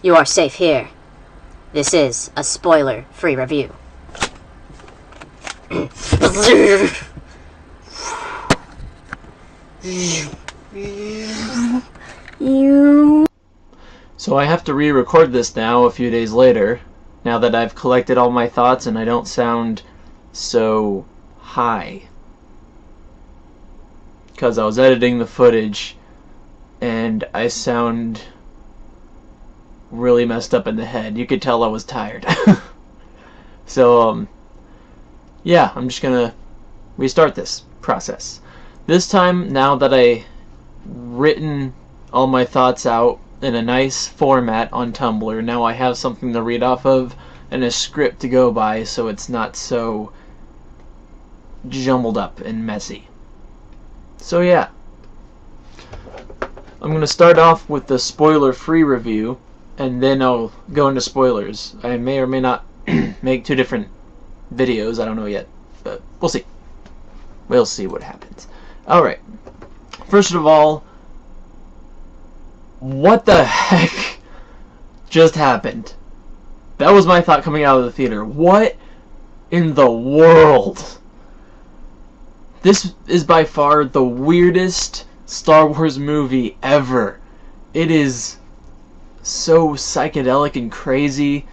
You are safe here. This is a spoiler-free review. So I have to re-record this now a few days later, now that I've collected all my thoughts and I don't sound so high. Because I was editing the footage and I sound really messed up in the head. You could tell I was tired. So, yeah, I'm just gonna restart this process. This time, now that I written all my thoughts out in a nice format on Tumblr, now I have something to read off of and a script to go by, so it's not so jumbled up and messy. So yeah, I'm going to start off with the spoiler-free review, and then I'll go into spoilers. I may or may not make two different videos, I don't know yet, but we'll see. We'll see what happens. Alright, first of all, what the heck just happened? That was my thought coming out of the theater. What in the world? This is by far the weirdest Star Wars movie ever. It is so psychedelic and crazy.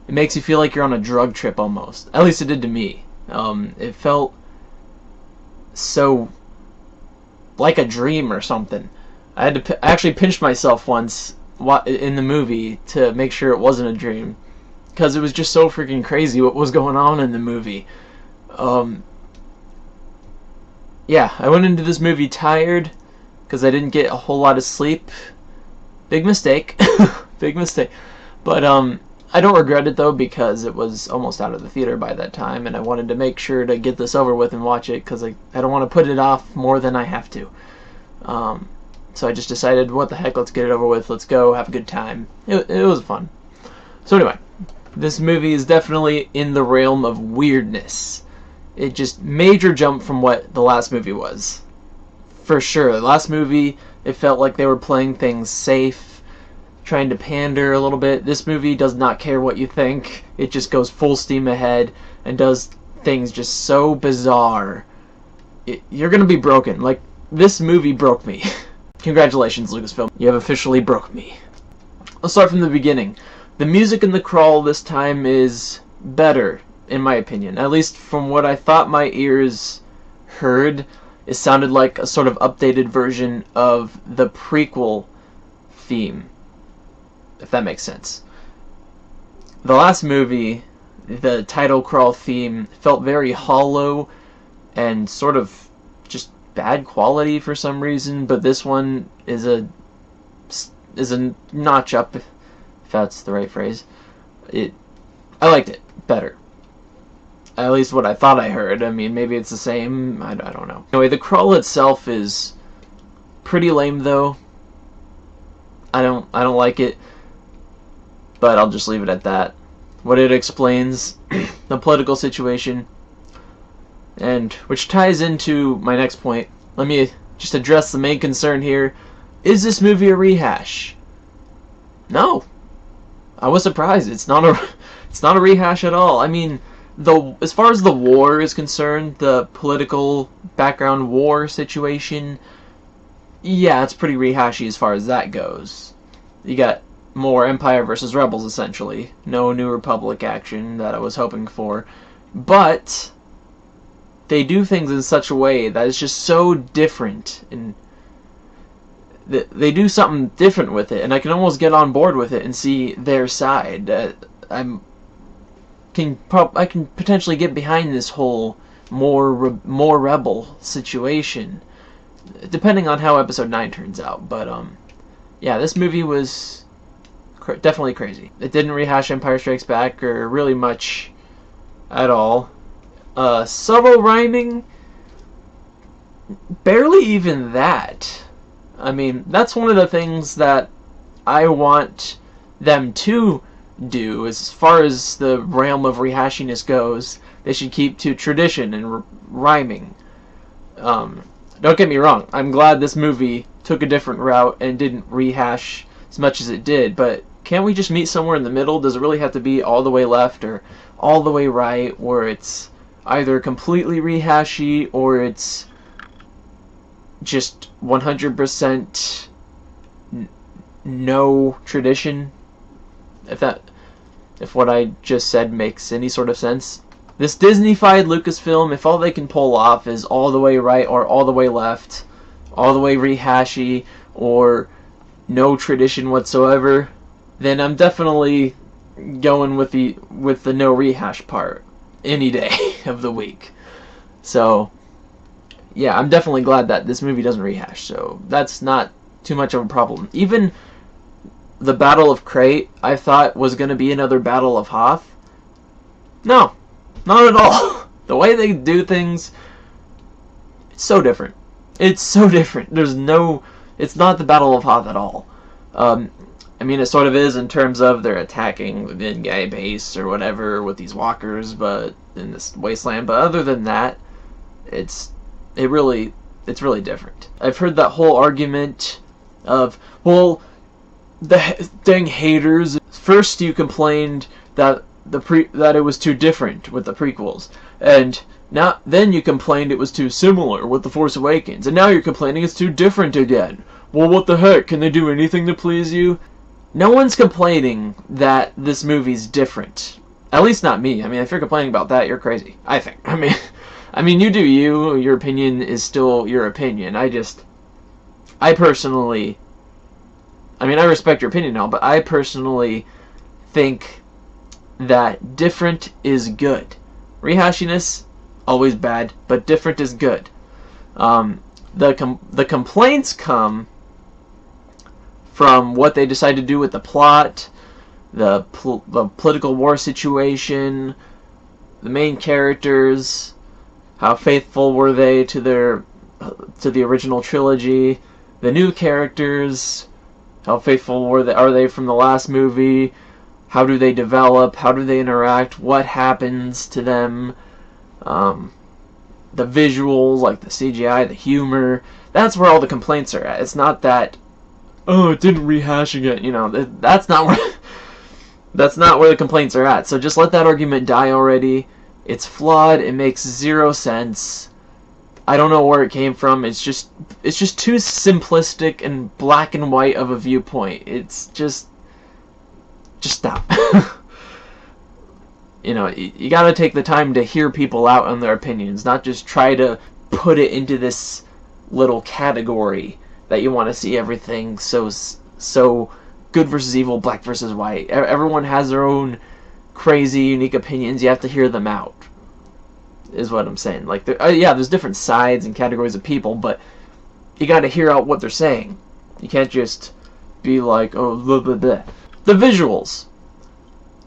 It makes you feel like you're on a drug trip almost. At least it did to me. It felt so like a dream or something. I had to I actually pinched myself once in the movie to make sure it wasn't a dream, because it was just so freaking crazy what was going on in the movie. Yeah, I went into this movie tired because I didn't get a whole lot of sleep. Big mistake. Big mistake. But I don't regret it though, because it was almost out of the theater by that time, and I wanted to make sure to get this over with and watch it, because I don't want to put it off more than I have to. So I just decided, what the heck, let's get it over with, let's go, have a good time. It was fun. So anyway, this movie is definitely in the realm of weirdness. It just major jump from what the last movie was. For sure, the last movie, it felt like they were playing things safe, trying to pander a little bit. This movie does not care what you think. It just goes full steam ahead and does things just so bizarre. You're gonna be broken. Like, this movie broke me. Congratulations, Lucasfilm. You have officially broke me. Let's start from the beginning. The music in the crawl this time is better, in my opinion. At least from what I thought my ears heard, it sounded like a sort of updated version of the prequel theme, if that makes sense. The last movie, the title crawl theme, felt very hollow and sort of just bad quality for some reason, but this one is a notch up, if that's the right phrase. I liked it better. At least what I thought I heard. I mean, maybe it's the same. I don't know. Anyway, the crawl itself is pretty lame, though. I don't like it, but I'll just leave it at that. What it explains, the political situation, and which ties into my next point. Let me just address the main concern here. Is this movie a rehash? No. I was surprised. It's not a rehash at all. I mean, as far as the war is concerned, the political background war situation, yeah, it's pretty rehashy as far as that goes. You got more Empire versus Rebels, essentially. No New Republic action that I was hoping for. But they do things in such a way that it's just so different, and they do something different with it, and I can almost get on board with it and see their side. I can potentially get behind this whole more rebel situation, depending on how Episode 9 turns out. But yeah, this movie was definitely crazy. It didn't rehash Empire Strikes Back or really much at all. Subtle rhyming, barely even that. I mean, that's one of the things that I want them to do. As far as the realm of rehashiness goes, they should keep to tradition and rhyming. Don't get me wrong, I'm glad this movie took a different route and didn't rehash as much as it did, but can't we just meet somewhere in the middle? Does it really have to be all the way left or all the way right, where it's either completely rehashy or it's just 100% no tradition? If what I just said makes any sort of sense. This Disney-fied Lucasfilm, if all they can pull off is all the way right or all the way left, all the way rehashy or no tradition whatsoever, then I'm definitely going with the no rehash part any day of the week. So yeah, I'm definitely glad that this movie doesn't rehash, so that's not too much of a problem. Even the Battle of Crate, I thought was going to be another Battle of Hoth. No, not at all. The way they do things, it's so different. It's so different. It's not the Battle of Hoth at all. I mean, it sort of is in terms of they're attacking the Din-Gai base or whatever with these walkers, but in this wasteland. But other than that, it's really different. I've heard that whole argument of, well, the dang haters. First, you complained that that it was too different with the prequels, and then you complained it was too similar with The Force Awakens, and now you're complaining it's too different again. Well, what the heck? Can they do anything to please you? No one's complaining that this movie's different. At least not me. I mean, if you're complaining about that, you're crazy, I think. I mean, you do you. Your opinion is still your opinion. I personally, I mean, I respect your opinion now, but I personally think that different is good. Rehashiness, always bad, but different is good. The complaints come from what they decide to do with the plot, the political war situation, the main characters, how faithful were they to the original trilogy, the new characters, how faithful are they from the last movie, how do they develop, how do they interact, what happens to them, the visuals, like the CGI, the humor. That's where all the complaints are at. It's not that, oh, it didn't rehash again. You know, that's not where the complaints are at. So just let that argument die already. It's flawed. It makes zero sense. I don't know where it came from. It's just too simplistic and black and white of a viewpoint. It's just stop. You know, you gotta take the time to hear people out on their opinions, not just try to put it into this little category that you want to see everything so good versus evil, black versus white. Everyone has their own crazy, unique opinions. You have to hear them out, is what I'm saying. Like, yeah, there's different sides and categories of people, but you gotta hear out what they're saying. You can't just be like, oh, blah, blah, blah. The visuals.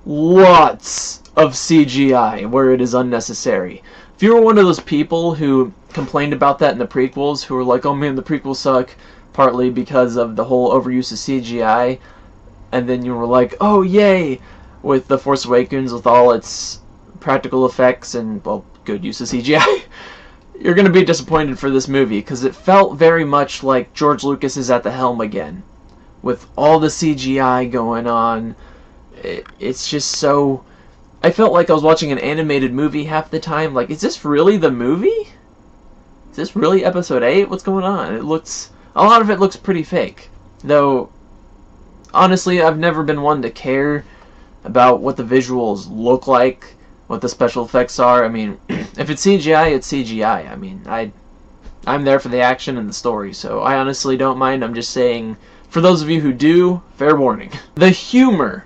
Lots of CGI where it is unnecessary. If you were one of those people who complained about that in the prequels, who were like, oh man, the prequels suck, partly because of the whole overuse of CGI, and then you were like, oh yay, with The Force Awakens, with all its practical effects and, well, good use of CGI, you're going to be disappointed for this movie, because it felt very much like George Lucas is at the helm again. With all the CGI going on, it's just so... I felt like I was watching an animated movie half the time. Like, is this really the movie? Is this really Episode 8? What's going on? A lot of it looks pretty fake. Though, honestly, I've never been one to care about what the visuals look like, what the special effects are. I mean, if it's CGI, it's CGI. I mean, I'm there for the action and the story, so I honestly don't mind. I'm just saying, for those of you who do, fair warning. The humor.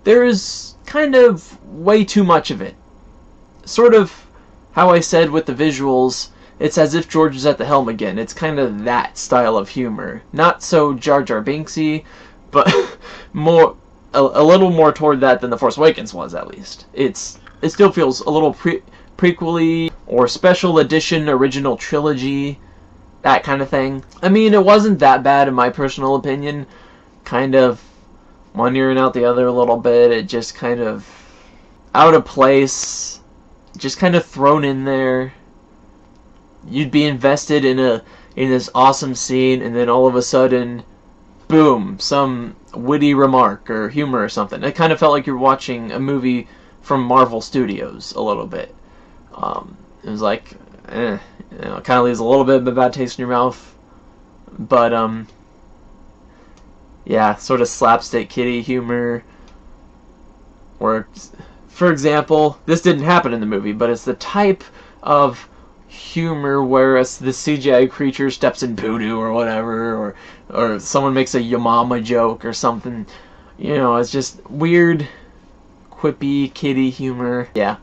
There is kind of way too much of it. Sort of how I said with the visuals, it's as if George is at the helm again. It's kind of that style of humor. Not so Jar Jar Binksy, but a little more toward that than The Force Awakens was, at least. It still feels a little prequel-y or special edition original trilogy, that kind of thing. I mean, it wasn't that bad in my personal opinion. Kind of one ear and out the other a little bit. It just kind of out of place, just kind of thrown in there. You'd be invested in this awesome scene, and then all of a sudden, boom, some witty remark or humor or something. It kind of felt like you're watching a movie from Marvel Studios a little bit. It was like, it kind of leaves a little bit of a bad taste in your mouth. But, yeah, sort of slapstick kitty humor. Or, for example, this didn't happen in the movie, but it's the type of humor where the CGI creature steps in voodoo or whatever, or someone makes a Yamama joke or something. It's just weird, quippy, kitty humor. Yeah.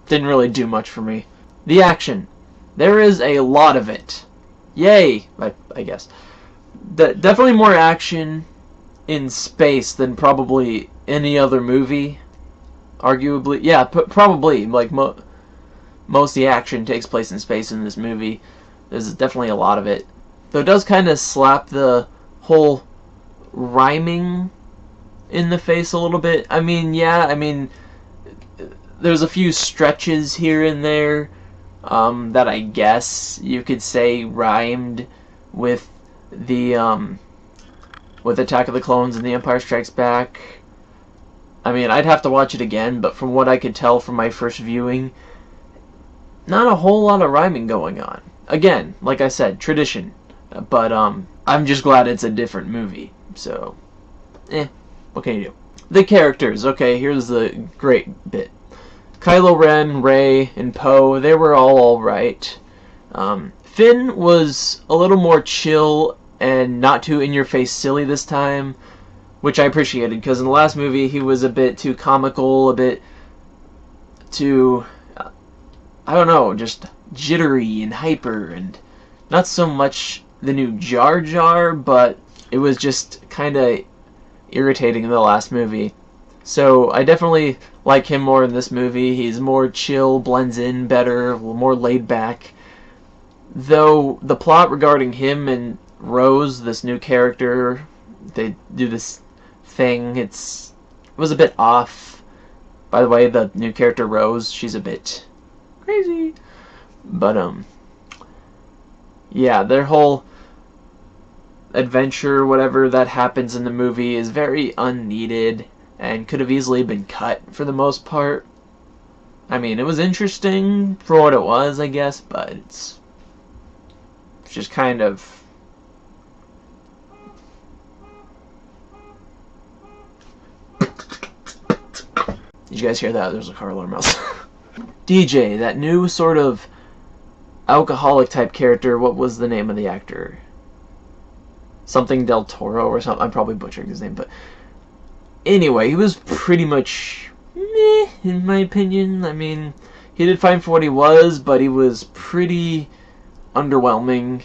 Didn't really do much for me. The action. There is a lot of it. Yay, I guess. Definitely more action in space than probably any other movie. Arguably. Yeah, probably. Like, most of the action takes place in space in this movie. There's definitely a lot of it. Though it does kind of slap the whole rhyming in the face a little bit. There's a few stretches here and there that I guess you could say rhymed with with Attack of the Clones and The Empire Strikes Back. I'd have to watch it again, but from what I could tell from my first viewing, not a whole lot of rhyming going on. Again, like I said, tradition. But I'm just glad it's a different movie. So, what can you do? The characters. Okay, here's the great bit. Kylo Ren, Rey, and Poe, they were all alright. Finn was a little more chill and not too in-your-face silly this time, which I appreciated, because in the last movie he was a bit too comical, a bit too, I don't know, just jittery and hyper, and not so much the new Jar Jar, but it was just kind of irritating in the last movie. So I definitely like him more in this movie. He's more chill, blends in better, a little more laid back. Though the plot regarding him and Rose, this new character, they do this thing, it was a bit off. By the way, the new character Rose, she's a bit crazy. But, yeah, their whole adventure, whatever that happens in the movie, is very unneeded and could have easily been cut for the most part. It was interesting for what it was, I guess, but it's just kind of... Did you guys hear that? There's a car alarm outside. DJ, that new sort of alcoholic type character, what was the name of the actor? Something Del Toro or something. I'm probably butchering his name, but anyway, he was pretty much meh, in my opinion. He did fine for what he was, but he was pretty underwhelming.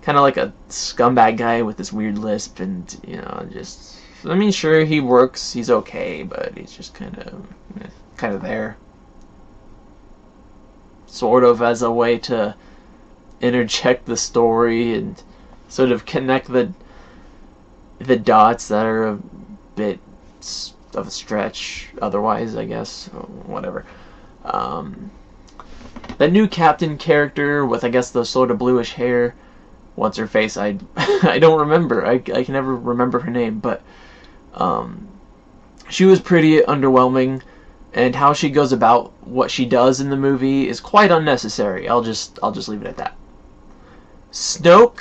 Kind of like a scumbag guy with this weird lisp, and, sure, he works, he's okay, but he's just kind of there. Sort of as a way to interject the story and sort of connect the dots that are a bit of a stretch otherwise, I guess. Whatever. That new captain character with, I guess, the sort of bluish hair, what's her face? I don't remember. I can never remember her name, but she was pretty underwhelming, and how she goes about what she does in the movie is quite unnecessary. I'll just leave it at that. Snoke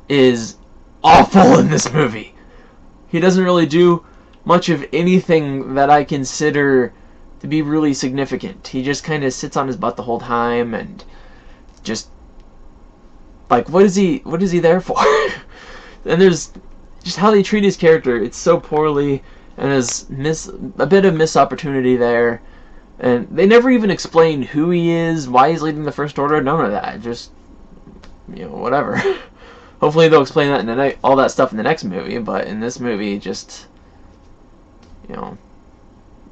is awful in this movie. He doesn't really do much of anything that I consider to be really significant. He just kind of sits on his butt the whole time and just, like, what is he there for? And there's just how they treat his character. It's so poorly, and there's a bit of missed opportunity there. And they never even explain who he is, why he's leading the First Order, none of that. Just, whatever. Hopefully they'll explain that all that stuff in the next movie, but in this movie, just, they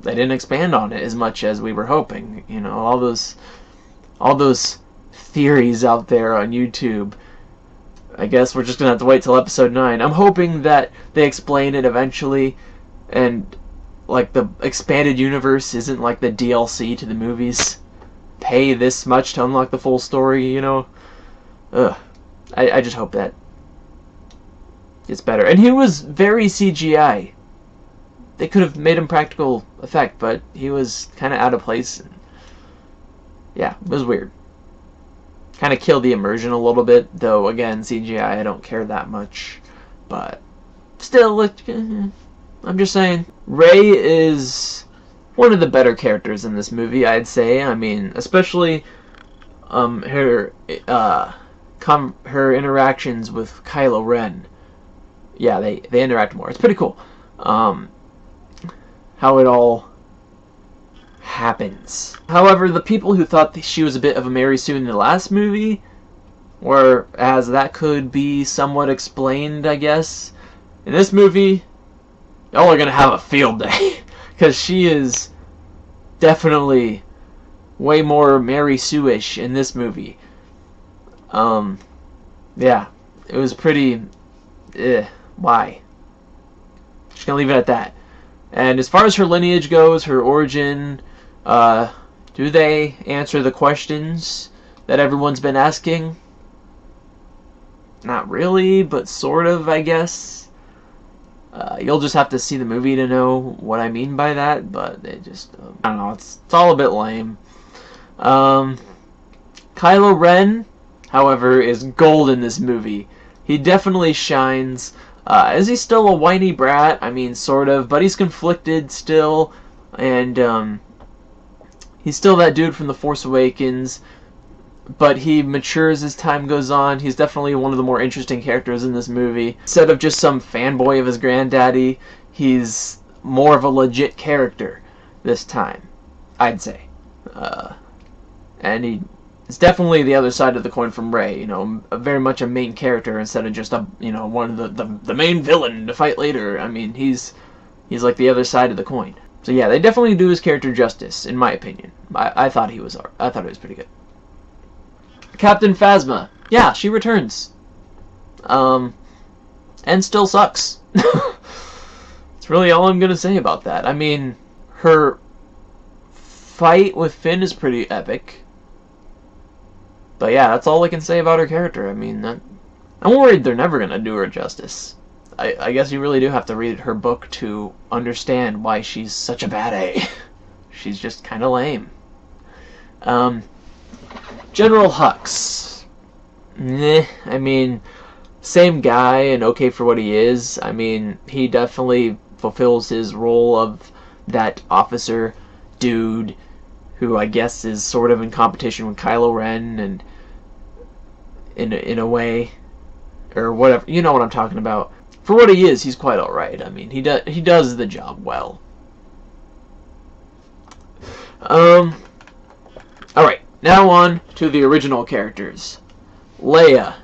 didn't expand on it as much as we were hoping. All those theories out there on YouTube. I guess we're just gonna have to wait till episode 9. I'm hoping that they explain it eventually, and like the expanded universe isn't like the DLC to the movies. Pay this much to unlock the full story, Ugh. I just hope that It's better. And he was very CGI. They could have made him practical effect, but he was kind of out of place. Yeah, it was weird. Kind of killed the immersion a little bit, though, again, CGI, I don't care that much. But still, I'm just saying. Rey is one of the better characters in this movie, I'd say. I mean, especially her interactions with Kylo Ren. Yeah, they interact more. It's pretty cool. How it all happens. However, the people who thought that she was a bit of a Mary Sue in the last movie, whereas that could be somewhat explained, I guess, in this movie, y'all are gonna have a field day. Because she is definitely way more Mary Sue-ish in this movie. Yeah, it was pretty... why? Just gonna leave it at that. And as far as her lineage goes, her origin, do they answer the questions that everyone's been asking? Not really, but sort of, I guess. You'll just have to see the movie to know what I mean by that, but it just, I don't know, it's all a bit lame. Kylo Ren, however, is gold in this movie. He definitely shines. Is he still a whiny brat? I mean, sort of, but he's conflicted still, and he's still that dude from The Force Awakens, but he matures as time goes on. He's definitely one of the more interesting characters in this movie. Instead of just some fanboy of his granddaddy, he's more of a legit character this time, I'd say. And it's definitely the other side of the coin from Rey, you know, very much a main character instead of just a, you know, one of the main villain to fight later. I mean, he's like the other side of the coin. So yeah, they definitely do his character justice, in my opinion. I thought he was pretty good. Captain Phasma, yeah, she returns, and still sucks. That's really all I'm gonna say about that. I mean, her fight with Finn is pretty epic. But yeah, that's all I can say about her character. I mean, I'm worried they're never going to do her justice. I guess you really do have to read her book to understand why she's such a bad A. She's just kind of lame. General Hux. I mean, same guy and okay for what he is. I mean, he definitely fulfills his role of that officer dude who I guess is sort of in competition with Kylo Ren, and in a way, or whatever. You know what I'm talking about. For what he is, he's quite alright. I mean, he does the job well. Alright, now on to the original characters. Leia.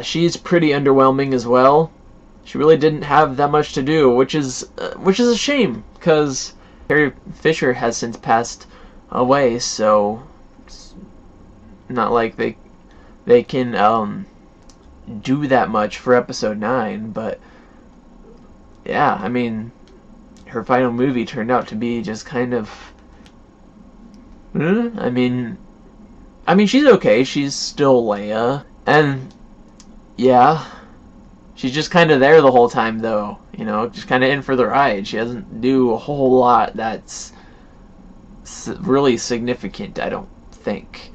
She's pretty underwhelming as well. She really didn't have that much to do, which is a shame, because Carrie Fisher has since passed away, so it's not like they can do that much for episode 9, but yeah, I mean, her final movie turned out to be just kind of I mean she's okay, she's still Leia, and yeah, she's just kind of there the whole time, though, you know, just kind of in for the ride. She doesn't do a whole lot that's really significant, I don't think,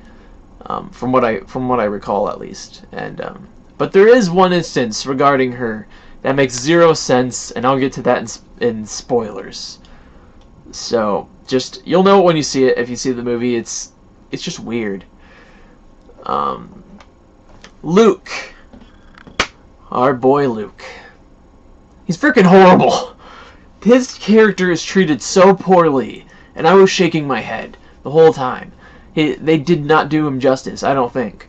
from what I recall, at least. And but there is one instance regarding her that makes zero sense, and I'll get to that in spoilers. So just, you'll know it when you see it. If you see the movie, it's just weird. Luke. Our boy Luke. He's freaking horrible. His character is treated so poorly, and I was shaking my head the whole time. They did not do him justice, I don't think.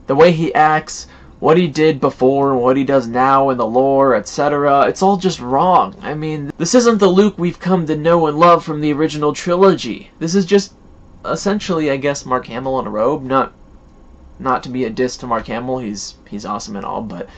The way he acts, what he did before, what he does now in the lore, etc., it's all just wrong. I mean, this isn't the Luke we've come to know and love from the original trilogy. This is just, essentially, I guess, Mark Hamill in a robe. Not to be a diss to Mark Hamill, he's awesome and all, but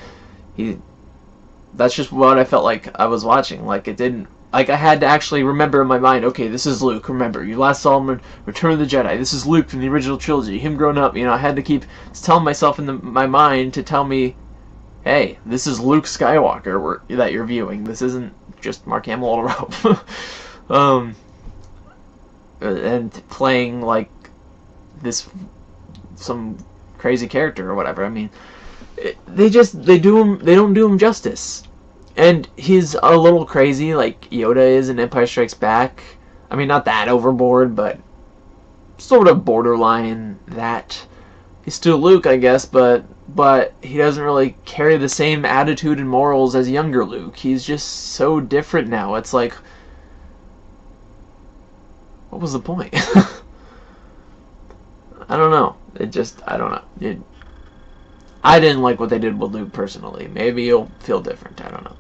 that's just what I felt like I was watching. Like, it didn't, like, I had to actually remember in my mind, okay, this is Luke, remember, you last saw him in Return of the Jedi, this is Luke from the original trilogy, him grown up, you know, I had to keep telling myself in my mind to tell me hey, this is Luke Skywalker that you're viewing. This isn't just Mark Hamill on a rope. And playing like this some crazy character or whatever. I mean, they don't do him justice. And he's a little crazy, like Yoda is in Empire Strikes Back. I mean, not that overboard, but sort of borderline that. He's still Luke, I guess, but he doesn't really carry the same attitude and morals as younger Luke. He's just so different now. It's like, what was the point? I don't know. I don't know. I didn't like what they did with Luke personally. Maybe you'll feel different. I don't know.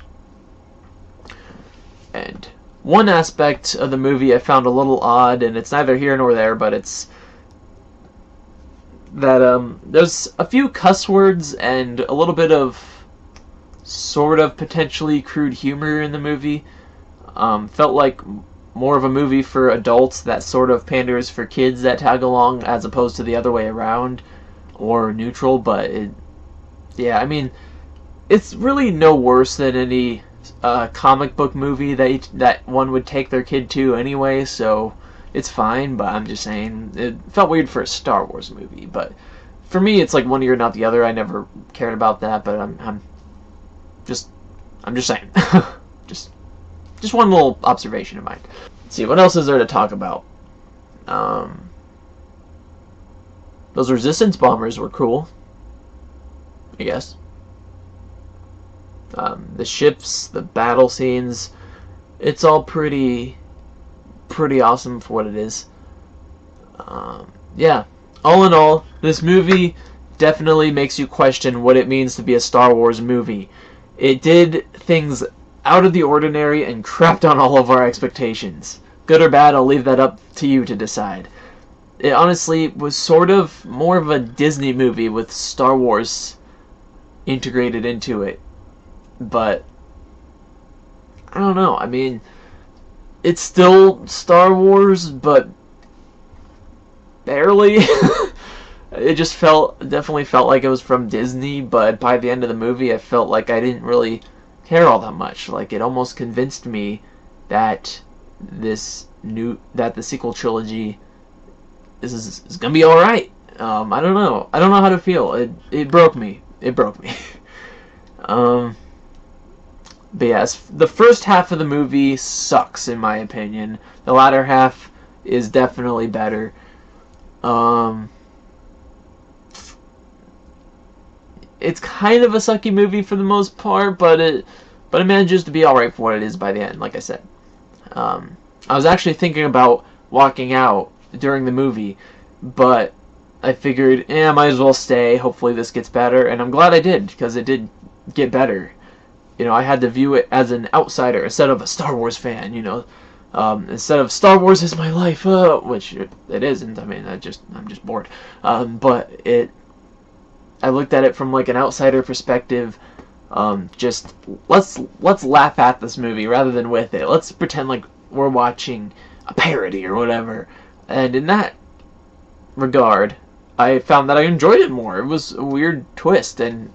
And one aspect of the movie I found a little odd, and it's neither here nor there, but it's that there's a few cuss words and a little bit of sort of potentially crude humor in the movie. Felt like more of a movie for adults that sort of panders for kids that tag along as opposed to the other way around, or neutral, but yeah, I mean, it's really no worse than any comic book movie that one would take their kid to anyway, so it's fine, but I'm just saying, it felt weird for a Star Wars movie, but for me, it's like one ear, not the other. I never cared about that, but I'm just saying. just one little observation of mine. Let's see, what else is there to talk about? Those resistance bombers were cool, I guess. The ships, the battle scenes, it's all pretty awesome for what it is. Yeah, all in all, this movie definitely makes you question what it means to be a Star Wars movie. It did things out of the ordinary and crapped on all of our expectations. Good or bad, I'll leave that up to you to decide. It honestly was sort of more of a Disney movie with Star Wars integrated into it. But I don't know. I mean, it's still Star Wars, but barely. It just definitely felt like it was from Disney, but by the end of the movie, I felt like I didn't really care all that much. Like, it almost convinced me that the sequel trilogy is gonna be all right. I don't know. I don't know how to feel. It broke me. It broke me. But yes, the first half of the movie sucks in my opinion. The latter half is definitely better. It's kind of a sucky movie for the most part, but it manages to be alright for what it is by the end, like I said. I was actually thinking about walking out during the movie, but I figured, I might as well stay. Hopefully this gets better, and I'm glad I did, because it did get better. You know, I had to view it as an outsider instead of a Star Wars fan, you know. Instead of Star Wars is my life, which it isn't. I mean, I'm just bored. But I looked at it from like an outsider perspective. Just let's laugh at this movie rather than with it. Let's pretend like we're watching a parody or whatever. And in that regard, I found that I enjoyed it more. It was a weird twist, and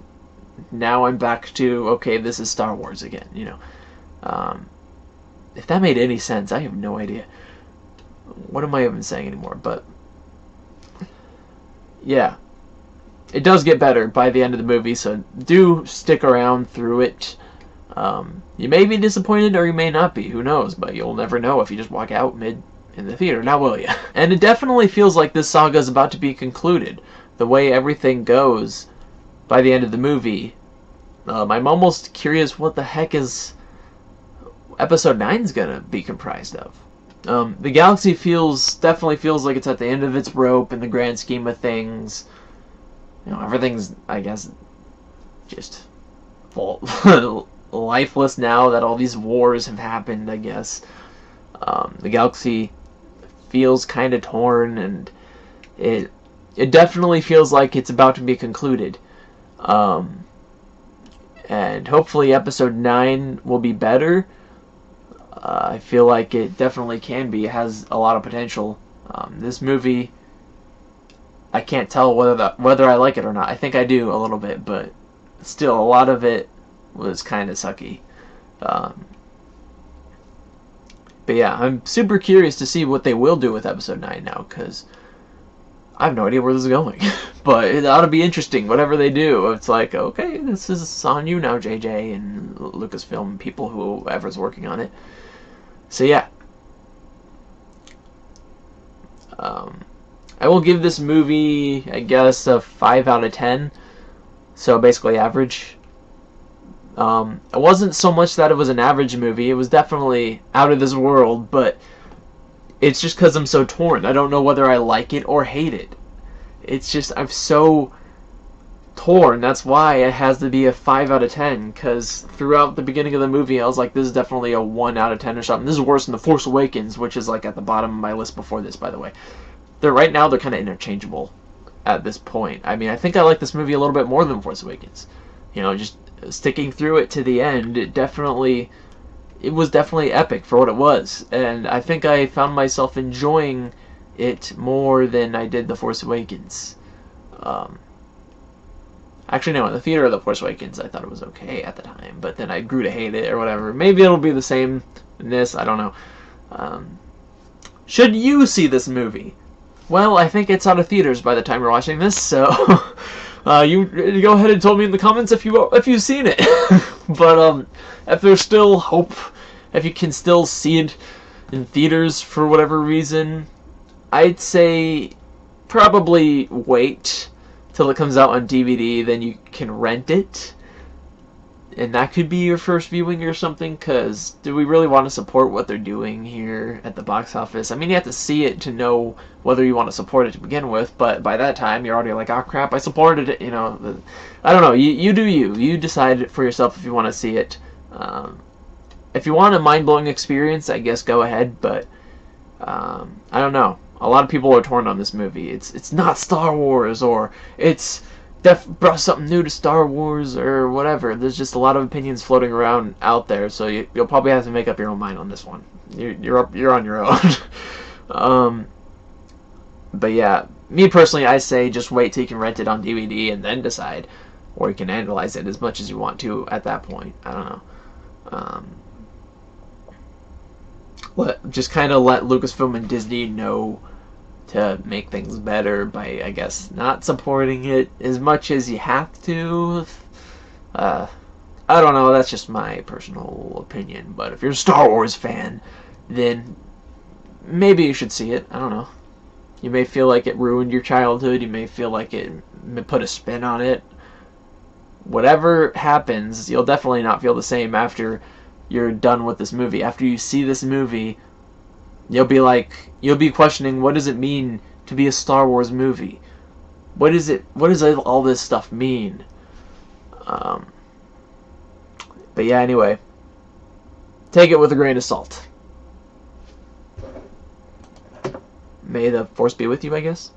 now I'm back to, okay, this is Star Wars again, you know. If that made any sense, I have no idea. What am I even saying anymore? But yeah, it does get better by the end of the movie, so do stick around through it. You may be disappointed or you may not be, who knows, but you'll never know if you just walk out mid in the theater, now will you? And it definitely feels like this saga is about to be concluded. The way everything goes by the end of the movie, I'm almost curious what the heck is Episode 9 is gonna be comprised of. The galaxy definitely feels like it's at the end of its rope in the grand scheme of things. You know, everything's, I guess, just lifeless now that all these wars have happened, I guess. The galaxy feels kind of torn, and it definitely feels like it's about to be concluded. And hopefully Episode 9 will be better. I feel like it definitely can be. It has a lot of potential. This movie, I can't tell whether I like it or not. I think I do a little bit, but still, a lot of it was kind of sucky. But yeah, I'm super curious to see what they will do with Episode 9 now, because I have no idea where this is going. But it ought to be interesting, whatever they do. It's like, okay, this is on you now, JJ and Lucasfilm, people, whoever's working on it. So yeah. I will give this movie, I guess, a 5 out of 10. So basically average. It wasn't so much that it was an average movie. It was definitely out of this world, but it's just because I'm so torn. I don't know whether I like it or hate it. It's just, I'm so torn. That's why it has to be a 5 out of 10, because throughout the beginning of the movie, I was like, this is definitely a 1 out of 10 or something. This is worse than The Force Awakens, which is like at the bottom of my list before this, by the way. Right now, they're kind of interchangeable at this point. I mean, I think I like this movie a little bit more than Force Awakens. You know, just sticking through it to the end, it was definitely epic for what it was. And I think I found myself enjoying it more than I did The Force Awakens. Actually, no, in the theater of The Force Awakens, I thought it was okay at the time, but then I grew to hate it or whatever. Maybe it'll be the same in this, I don't know. Should you see this movie? Well, I think it's out of theaters by the time you're watching this, so you go ahead and tell me in the comments if you've seen it. But if there's still hope, if you can still see it in theaters for whatever reason, I'd say probably wait till it comes out on DVD, then you can rent it. And that could be your first viewing or something, because do we really want to support what they're doing here at the box office? I mean, you have to see it to know whether you want to support it to begin with, but by that time, you're already like, oh crap, I supported it, you know. I don't know, you do you. You decide for yourself if you want to see it. If you want a mind-blowing experience, I guess go ahead, but I don't know. A lot of people are torn on this movie. It's not Star Wars, or it's brought something new to Star Wars, or whatever. There's just a lot of opinions floating around out there, so you'll probably have to make up your own mind on this one. You're on your own. But yeah, me personally, I say just wait till you can rent it on DVD and then decide, or you can analyze it as much as you want to at that point. I don't know. Just kind of let Lucasfilm and Disney know to make things better by, I guess, not supporting it as much as you have to. I don't know, that's just my personal opinion, but if you're a Star Wars fan, then maybe you should see it. I don't know. You may feel like it ruined your childhood, you may feel like it put a spin on it. Whatever happens, you'll definitely not feel the same after you're done with this movie. After you see this movie, you'll be questioning, what does it mean to be a Star Wars movie? What does all this stuff mean? But yeah, anyway, take it with a grain of salt. May the Force be with you, I guess.